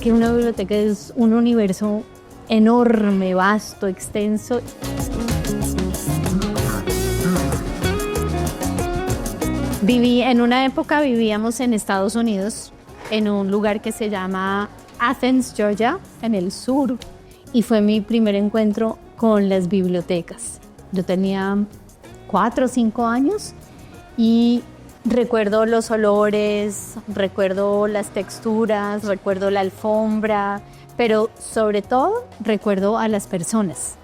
que una biblioteca es un universo enorme, vasto, extenso. En una época vivíamos en Estados Unidos, en un lugar que se llama Athens, Georgia, en el sur, y fue mi primer encuentro con las bibliotecas. Yo tenía 4 o 5 años y recuerdo los olores, recuerdo las texturas, recuerdo la alfombra, pero sobre todo recuerdo a las personas.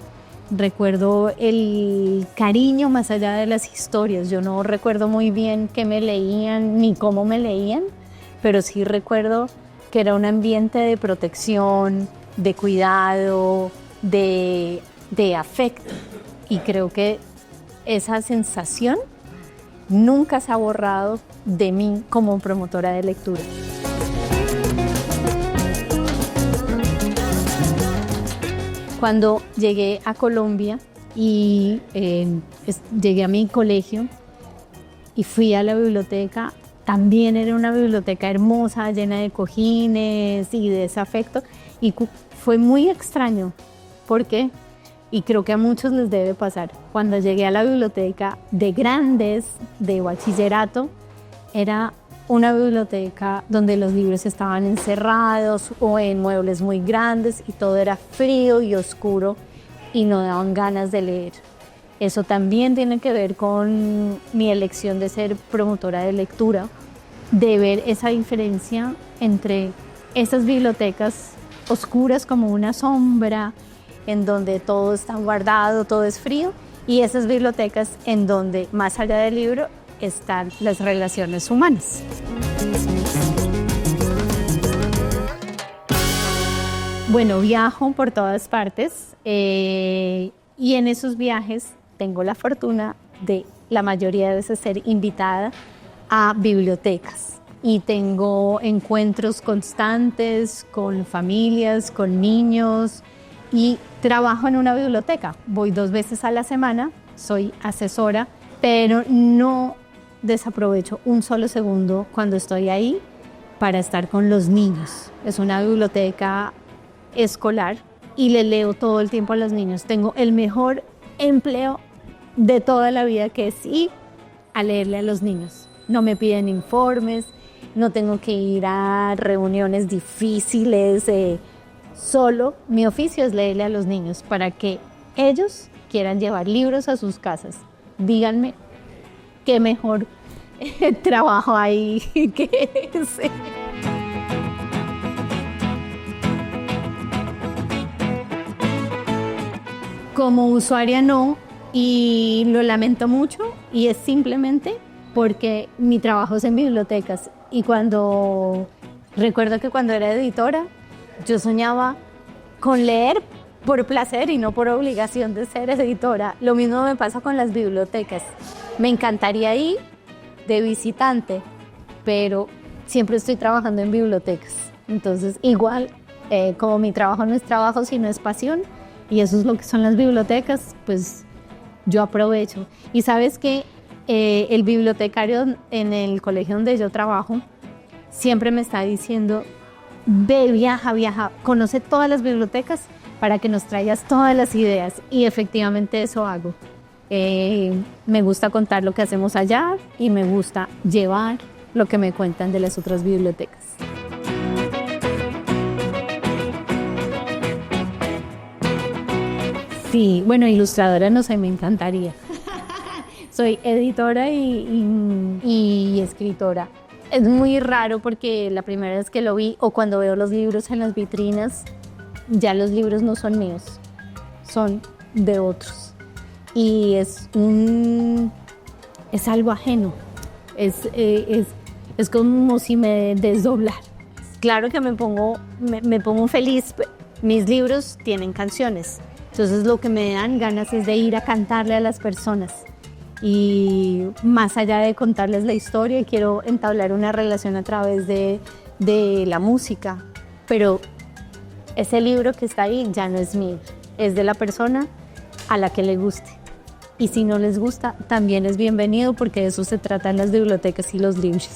Recuerdo el cariño más allá de las historias. Yo no recuerdo muy bien qué me leían ni cómo me leían, pero sí recuerdo que era un ambiente de protección, de cuidado, de afecto. Y creo que esa sensación nunca se ha borrado de mí como promotora de lectura. Cuando llegué a Colombia y llegué a mi colegio y fui a la biblioteca, también era una biblioteca hermosa, llena de cojines y de ese afecto, y fue muy extraño. ¿Por qué? Y creo que a muchos les debe pasar. Cuando llegué a la biblioteca de grandes, de bachillerato, era una biblioteca donde los libros estaban encerrados o en muebles muy grandes y todo era frío y oscuro y no daban ganas de leer. Eso también tiene que ver con mi elección de ser promotora de lectura, de ver esa diferencia entre esas bibliotecas oscuras como una sombra, en donde todo está guardado, todo es frío, y esas bibliotecas en donde más allá del libro están las relaciones humanas. Bueno, viajo por todas partes y en esos viajes tengo la fortuna de la mayoría de veces ser invitada a bibliotecas y tengo encuentros constantes con familias, con niños y trabajo en una biblioteca. Voy 2 veces a la semana, soy asesora, pero no desaprovecho un solo segundo cuando estoy ahí para estar con los niños. Es una biblioteca escolar y le leo todo el tiempo a los niños. Tengo el mejor empleo de toda la vida, que es ir a leerle a los niños. No me piden informes, no tengo que ir a reuniones difíciles. Solo mi oficio es leerle a los niños para que ellos quieran llevar libros a sus casas. Díganme qué mejor trabajo hay que ese. Como usuaria no, y lo lamento mucho, y es simplemente porque mi trabajo es en bibliotecas. Y recuerdo que cuando era editora, yo soñaba con leer por placer y no por obligación de ser editora. Lo mismo me pasa con las bibliotecas. Me encantaría ir de visitante, pero siempre estoy trabajando en bibliotecas. Entonces, igual, como mi trabajo no es trabajo, sino es pasión, y eso es lo que son las bibliotecas, pues yo aprovecho. Y sabes que el bibliotecario en el colegio donde yo trabajo siempre me está diciendo: ve, viaja, conoce todas las bibliotecas para que nos traigas todas las ideas. Y efectivamente eso hago. Me gusta contar lo que hacemos allá y me gusta llevar lo que me cuentan de las otras bibliotecas. Sí, bueno, ilustradora no sé, me encantaría. Soy editora y escritora. Es muy raro porque la primera vez que lo vi, o cuando veo los libros en las vitrinas, ya los libros no son míos, son de otros. Y es algo ajeno, es como si me desdoblara. Claro que me pongo feliz. Mis libros tienen canciones, entonces lo que me dan ganas es de ir a cantarle a las personas. Y más allá de contarles la historia, quiero entablar una relación a través de la música. Pero ese libro que está ahí ya no es mío, es de la persona a la que le guste. Y si no les gusta, también es bienvenido, porque de eso se tratan las bibliotecas y los libros.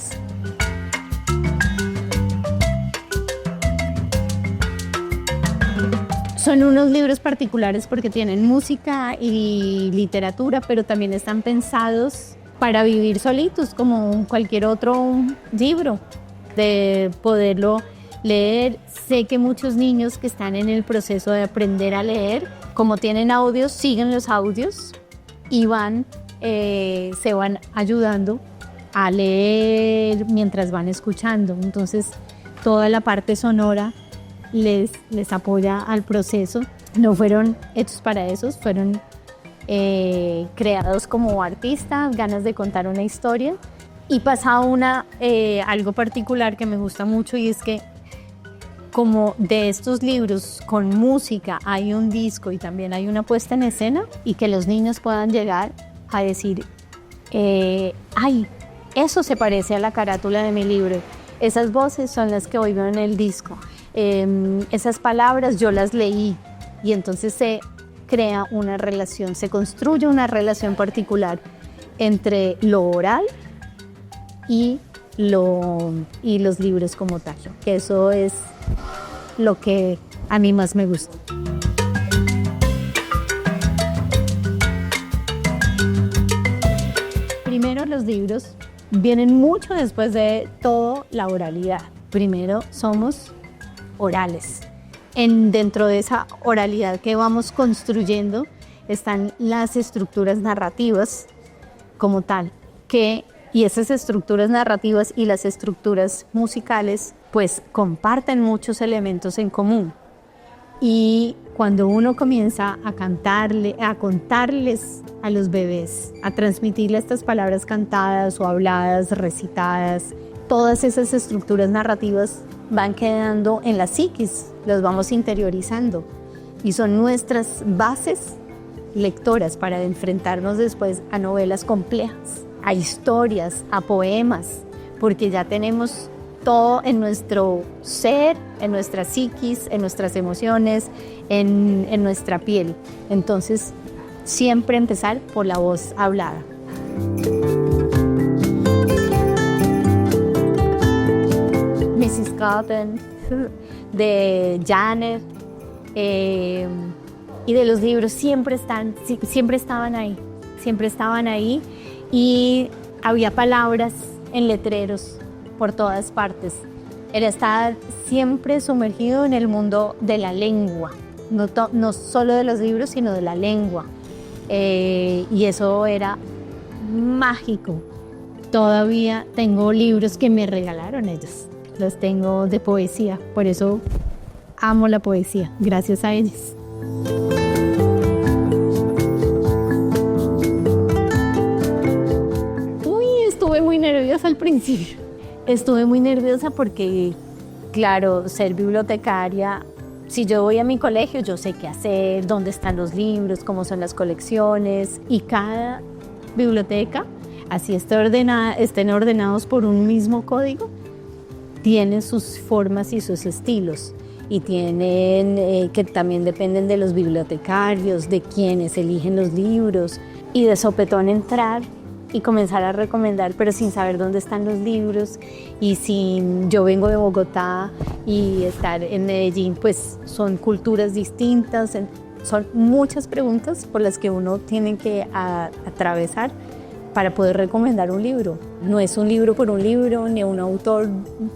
Son unos libros particulares porque tienen música y literatura, pero también están pensados para vivir solitos, como cualquier otro libro, de poderlo leer. Sé que muchos niños que están en el proceso de aprender a leer, como tienen audios, siguen los audios y se van ayudando a leer mientras van escuchando. Entonces, toda la parte sonora les apoya al proceso. No fueron hechos para eso, fueron creados como artistas, ganas de contar una historia. Y pasa algo particular que me gusta mucho, y es que como de estos libros con música hay un disco y también hay una puesta en escena, y que los niños puedan llegar a decir, ay, eso se parece a la carátula de mi libro, esas voces son las que oigo en el disco, esas palabras yo las leí, y entonces se crea una relación, se construye una relación particular entre lo oral y los libros como tal, que eso es lo que a mí más me gusta. Primero, los libros vienen mucho después de todo la oralidad. Primero somos orales. Dentro de esa oralidad que vamos construyendo están las estructuras narrativas como tal, y esas estructuras narrativas y las estructuras musicales pues comparten muchos elementos en común. Y cuando uno comienza a contarles a los bebés, a transmitirles estas palabras cantadas o habladas, recitadas, todas esas estructuras narrativas van quedando en la psiquis, las vamos interiorizando y son nuestras bases lectoras para enfrentarnos después a novelas complejas, a historias, a poemas, porque ya tenemos todo en nuestro ser, en nuestra psiquis, en nuestras emociones, en nuestra piel. Entonces, siempre empezar por la voz hablada. Mrs. Cotton, de Janet, y de los libros siempre estaban ahí, y había palabras en letreros por todas partes. Era estar siempre sumergido en el mundo de la lengua, no solo de los libros, sino de la lengua, y eso era mágico. Todavía tengo libros que me regalaron ellos, los tengo de poesía, por eso amo la poesía, gracias a ellos. Estuve muy nerviosa al principio. Estuve muy nerviosa porque, claro, ser bibliotecaria, si yo voy a mi colegio, yo sé qué hacer, dónde están los libros, cómo son las colecciones, y cada biblioteca, así estén ordenados por un mismo código, tienen sus formas y sus estilos, y tienen que también dependen de los bibliotecarios, de quienes eligen los libros, y de sopetón entrar y comenzar a recomendar, pero sin saber dónde están los libros. Y si yo vengo de Bogotá y estar en Medellín, pues son culturas distintas, son muchas preguntas por las que uno tiene que atravesar para poder recomendar un libro. No es un libro por un libro, ni un autor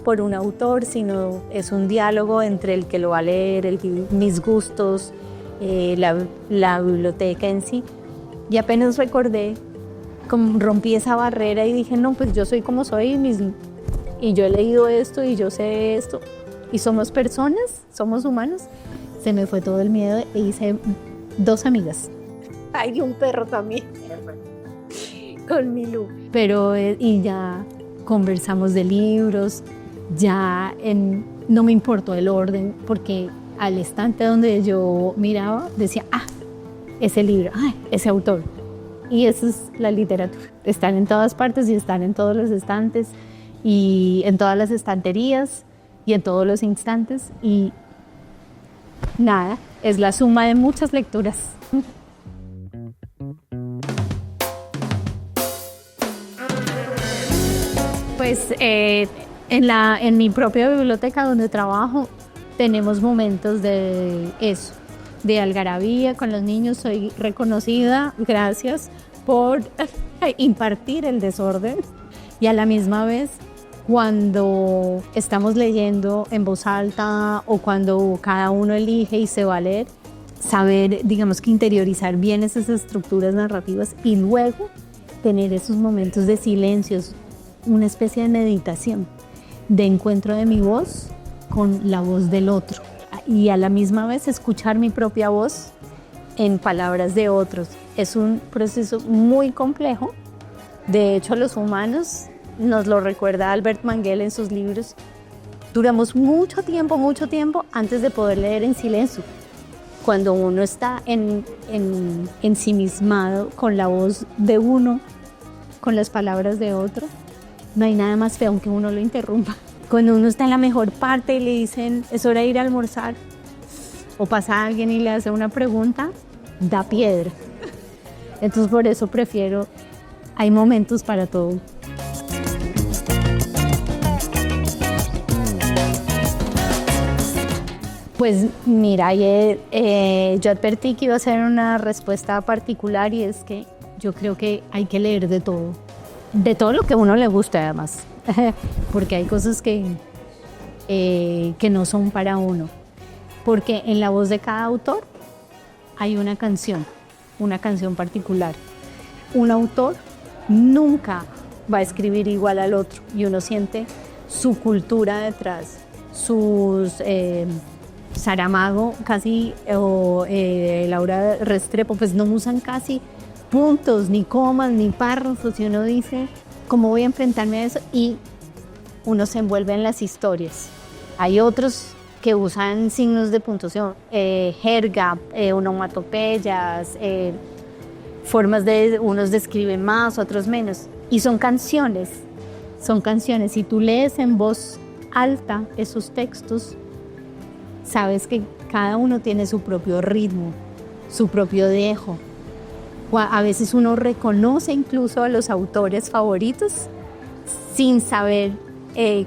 por un autor, sino es un diálogo entre el que lo va a leer, mis gustos, la biblioteca en sí. Y apenas recordé, rompí esa barrera y dije, no, pues yo soy como soy, y yo he leído esto y yo sé esto, y somos personas, somos humanos. Se me fue todo el miedo e hice 2 amigas. Hay un perro también con Milú. Pero y ya conversamos de libros, no me importó el orden, porque al estante donde yo miraba decía, ese libro, ese autor. Y eso es la literatura. Están en todas partes y están en todos los estantes y en todas las estanterías y en todos los instantes. Y nada, es la suma de muchas lecturas. Pues en mi propia biblioteca donde trabajo tenemos momentos de eso. de algarabía con los niños. Soy reconocida, gracias por impartir el desorden, y a la misma vez cuando estamos leyendo en voz alta o cuando cada uno elige y se va a leer, saber, digamos que interiorizar bien esas estructuras narrativas y luego tener esos momentos de silencios, una especie de meditación, de encuentro de mi voz con la voz del otro y a la misma vez escuchar mi propia voz en palabras de otros. Es un proceso muy complejo. De hecho, los humanos, nos lo recuerda Albert Manguel en sus libros, duramos mucho tiempo antes de poder leer en silencio. Cuando uno está ensimismado con la voz de uno, con las palabras de otro, no hay nada más feo aunque uno lo interrumpa. Cuando uno está en la mejor parte y le dicen, es hora de ir a almorzar, o pasa alguien y le hace una pregunta, da piedra. Entonces por eso prefiero, hay momentos para todo. Pues mira, yo advertí que iba a ser una respuesta particular, y es que yo creo que hay que leer de todo lo que a uno le guste además, porque hay cosas que no son para uno, porque en la voz de cada autor hay una canción particular. Un autor nunca va a escribir igual al otro y uno siente su cultura detrás, sus... Saramago casi o Laura Restrepo pues no usan casi puntos, ni comas, ni párrafos, y uno dice, ¿cómo voy a enfrentarme a eso? Y uno se envuelve en las historias. Hay otros que usan signos de puntuación, jerga, onomatopeyas, formas de, unos describen más, otros menos, y son canciones. Si tú lees en voz alta esos textos, sabes que cada uno tiene su propio ritmo, su propio dejo. A veces uno reconoce incluso a los autores favoritos sin saber,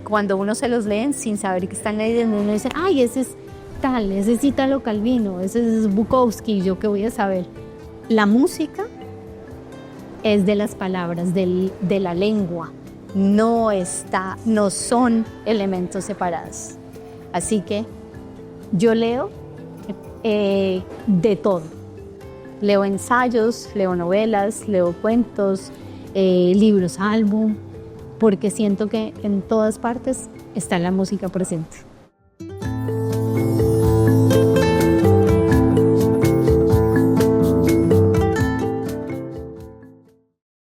cuando uno se los lee, sin saber que están leyendo, uno dice, ay, ese es tal, ese es Italo Calvino, ese es Bukowski, ¿yo qué voy a saber? La música es de las palabras, de la lengua, no son elementos separados. Así que yo leo de todo. Leo ensayos, leo novelas, leo cuentos, libros álbum, porque siento que en todas partes está la música presente.